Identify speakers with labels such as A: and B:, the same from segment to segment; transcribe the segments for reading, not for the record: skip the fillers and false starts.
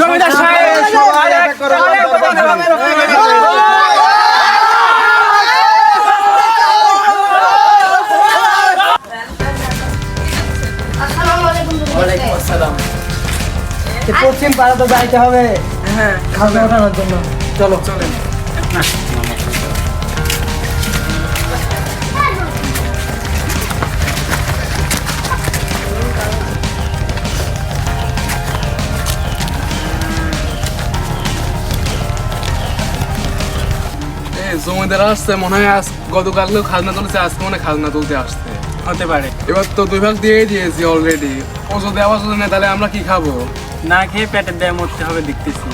A: জমিদার সাহেব
B: ওয়ালাইকুম আসসালাম। পশ্চিম পাড়া তো যাইতে হবে, হ্যাঁ, খাজনা ওঠানোর জন্য। চলো চলেন।
A: জমিদার আসছে মনে হয়, গতকালকেও খাজনা তুলছে, আজকে মনে হয় খাজনা তুলতে আসছে।
C: হতে পারে।
A: এবার তো 2 ভাগ দিয়েই দিয়েছি অলরেডি। ও যদি আবার যদি নেই, তাহলে আমরা কি খাবো?
C: না খেয়ে পেটের দায়ে মরতে হবে দেখতেছি।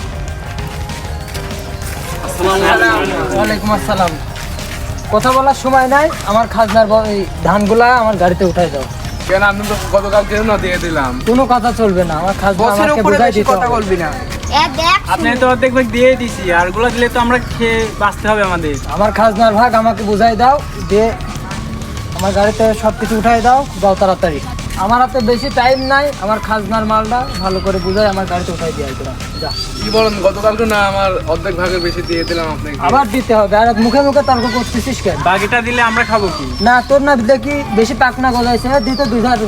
B: ওয়ালাইকুম আসসালাম। কথা বলার সময় নাই, আমার খাজনার ধানগুলা আমার গাড়িতে উঠাই দাও।
A: কেন, আমি তো গতকালকে না দিয়ে দিলাম।
B: কোনো কথা চলবে না, আমার খাজনা আমাকে বুঝাই দিতে হবে। কথা বলবি না।
C: আপনি তো অর্ধেক ভাগ দিয়ে দিছি, আর গুলো দিলে তো আমরা খেয়ে বাঁচতে হবে আমাদের।
B: আমার খাজনার ভাগ আমাকে বুঝাই দাও, দিয়ে আমার গাড়িতে সবকিছু উঠাই দাও তাড়াতাড়ি। আমার হাতে বেশি টাইম নাই, আমার খাজনার মালটা ভালো করে বুঝাই আমার গাড়িতে উঠাই দিয়ে যা।
A: কি বলেন, গতকালকে না আমার অর্ধেক ভাগের বেশি দিয়ে দিলাম আপনাকে।
B: আবার দিতে হবে, আর মুখে মুখে তর্ক করতেছিস কেন?
C: বাকিটা দিলে আমরা খাবো কি?
B: না তোর না দেখি বেশি পাকনা গজাইছে, দিতে 2000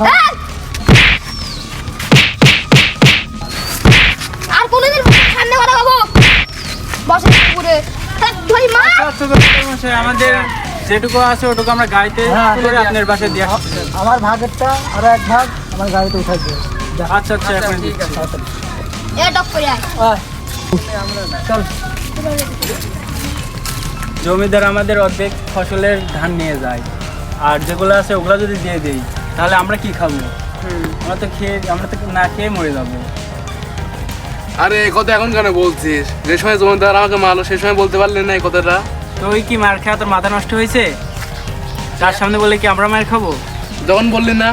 D: আর কোনদিন সামনে কথা বলবো বসে পুরে ধরি মা।
C: আমাদের যেটুকু আছে ওটুকু আমরা গাড়িতে করে আপনার বাসায় দিয়ে আসছি।
B: আমার ভাগেরটা আর এক ভাগ আমার গাড়িতে উঠাই দিও।
C: আচ্ছা আচ্ছা, এখন
B: ঠিক আছে।
D: এ টক করে আয়।
B: চল।
C: জমিদার আমাদের অর্ধেক ফসলের ধান নিয়ে যায়, আর যেগুলো আছে ওগুলো যদি দিয়ে দেই তাহলে আমরা কি খাবো? আমরা তো না খেয়ে মরে যাবো।
A: আরে এই কথা এখন কেন বলছিস? যে সময় জমিদার আমাকে মারলো সেই সময় বলতে পারলি না এই কথাটা?
C: তো ওই কি মার খাওয়া তোর মাথা নষ্ট হয়েছে? তার সামনে বলে কি আমরা মার খাবো?
A: যখন বললি না।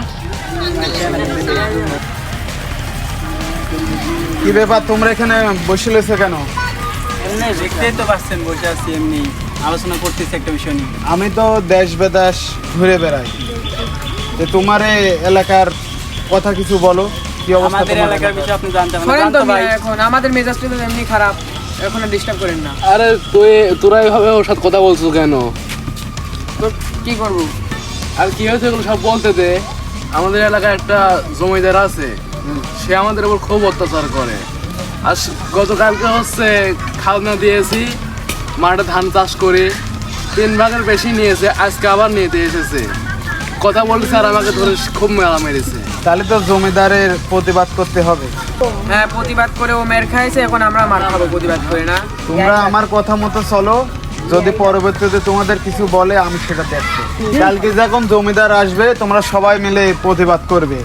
E: কি ব্যাপার, তোমরা এখানে বসে রয়েছে কেন?
C: এমনি দেখতেই তো পাচ্ছেন বসে আছি, এমনি আলোচনা করতেছি একটা বিষয় নিয়ে।
E: আমি তো দেশ বেদাস ঘুরে বেড়াই, তো তোমার এই এলাকার কথা কিছু বলো। কি অবস্থা
C: আমাদের
E: তোমার
C: এলাকার
E: এলাকার?
C: বিষয় আপনি জানতে
B: শোনেন
C: পারেন
B: তো
C: তো ভাই।
B: এখন আমাদের মেজাজটা তো এমনি খারাপ, এখন ডিস্টার্ব করেন না।
A: আরে তোরা এইভাবে ওর সাথে কথা বলছো কেন?
B: তো কি করব?
A: আর কি হয়েছে এগুলো সব বলতে দে। আমাদের এলাকায় একটা জমিদার আছে, সে আমাদের উপর খুব অত্যাচার করে। আর গতকালকে হচ্ছে খাজনা দিয়েছি, মাঠে ধান চাষ করে 3 ভাগের বেশি নিয়েছে, আজকে আবার নিতে এসেছে। কথা বলছে আর আমাকে ধরে খুব মেলা মেরেছে।
E: তাহলে তো জমিদারের প্রতিবাদ করতে হবে।
B: হ্যাঁ, প্রতিবাদ করে ও মের খাইছে, এখন আমরা মার খাবো প্রতিবাদ করে না।
E: তোমরা আমার কথা মতো চলো, যদি পরবর্তীতে তোমাদের কিছু বলে আমি সেটা দেখবো। কালকে যখন জমিদার আসবে তোমরা সবাই মিলে প্রতিবাদ করবে।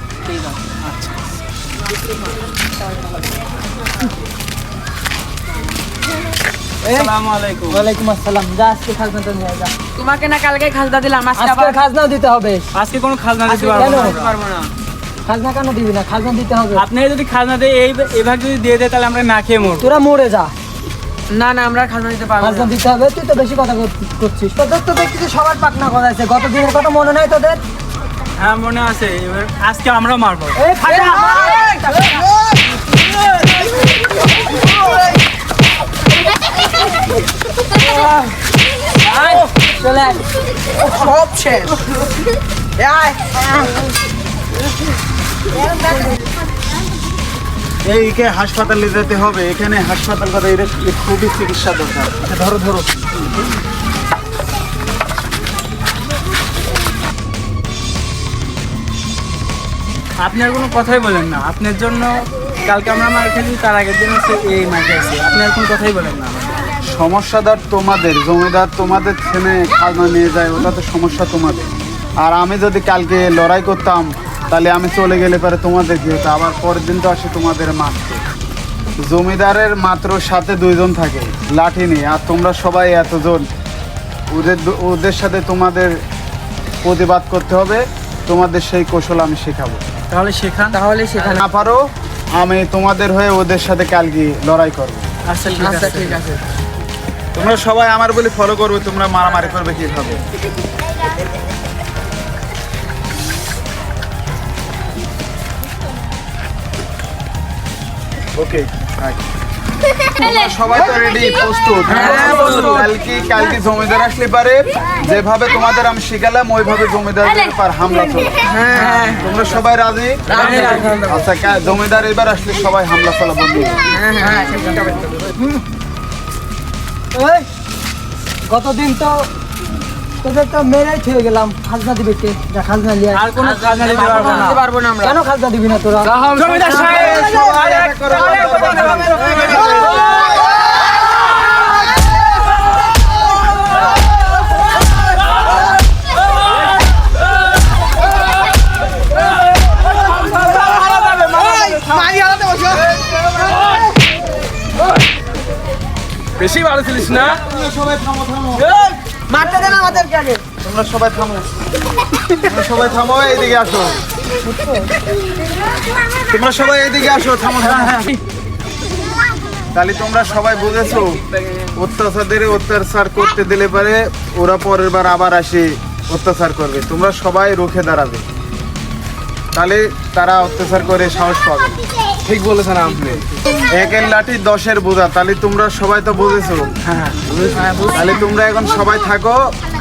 C: আসসালামু আলাইকুম।
B: ওয়ালাইকুম আসসালাম। যা আজকে খাজনাটা নিয়ে যা। তোমাকে না কালকে খাজনা দিলাম, আজকে আবার খাজনাও দিতে হবে।
C: আজকে কোনো খাজনা দিতে পারবো না।
B: খাজনা কেন দিবি না? খাজনা দিতে হবে।
C: আপনি যদি খাজনা দেয় এই ভাগ যদি দিয়ে দেয় তাহলে আমরা না খেয়ে মরবো।
B: তোরা মরে যা। না না, আমরা খাজনা দিতে পারবো না। খাজনা দিতে হবে। তুই তো বেশি কথা করছিস। তোদের তো দেখছি সবার পাকনা গজাইছে, গত দিনের কথা মনে নাই তোদের?
C: হ্যাঁ মনে আছে, এবার আজকে আমরা মারবো।
B: এই ফাটা চলে সব শেষ।
E: এইকে হাসপাতালে যেতে হবে, এখানে হাসপাতাল কথা এটা খুবই চিকিৎসা দরকার। ধরো ধরো।
C: আপনি আর কোনো কথাই বলেন না। আপনার জন্য কালকে আমরা মার খেয়েছি, তার আগের দিন হচ্ছে এই মার খেয়েছি। আপনি আর কোনো কথাই বলেন না।
E: সমস্যাদার তোমাদের, জমিদার তোমাদের ছেলে খাজনা নিয়ে যায়, ওটা তো সমস্যা তোমাদের। আর আমি যদি কালকে লড়াই করতাম তাহলে আমি চলে গেলে পরে তোমাদের কি হতো? আবার পরের দিন তো আসে তোমাদের মারতে। জমিদারের মাত্র সাথে 2 জন থাকে লাঠি নিয়ে, আর তোমরা সবাই এতজন। ওদের সাথে তোমাদের প্রতিবাদ করতে হবে। তোমাদের সেই কৌশল আমি শেখাবো।
C: তাহলে শেখান।
E: না পারো আমি তোমাদের হয়ে ওদের সাথে কালকে লড়াই করবো।
C: আচ্ছা ঠিক আছে।
E: তোমরা সবাই আমার বলে ফলো করবে, তোমরা মারামারি করবে কিভাবে। ওকে। তোমরা সবাই তো রেডি, প্রস্তুত? কালকে জমিদার আসলে পারে যেভাবে তোমাদের আমি শিখালাম ওইভাবে জমিদারের উপর হামলা চলবে। তোমরা সবাই রাজি? আচ্ছা, জমিদার এবার আসলে সবাই হামলা চলা বন্ধ করবে।
B: ওই গতদিন তো তোদের তো মেরেই থয়ে গেলাম, খাজনা দিবে কে? যা খাজনা লিয়ে আয়।
C: আর কোনো খাজনা দিতে পারবো না।
B: কেন খাজনা দিবি না তোরা?
A: জমিদার বেশি ভালো ছিলিস না?
E: তোমরা সবাই থামো, থামো।
B: মারতে দেন আমাদেরকে আগে।
E: তোমরা সবাই থামো, তোমরা সবাই থামো, এইদিকে আসো। তোমরা সবাই এইদিকে আসো, থামো, থামো। তাহলে তোমরা সবাই বুঝেছো অত্যাচার করতে দিলে পারে ওরা পরের বার আবার আসে অত্যাচার করবে। তোমরা সবাই রুখে দাঁড়াবে, তাহলে তারা অত্যাচার করে সাহস পাবে।
A: ঠিক বলেছেন আপনি।
E: একের লাঠি 10-এর বোঝা। তাহলে তোমরা সবাই তো বুঝেছো। তাহলে তোমরা এখন সবাই থাকো,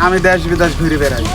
E: আমি দেশ বিদেশ ঘুরে বেড়াই।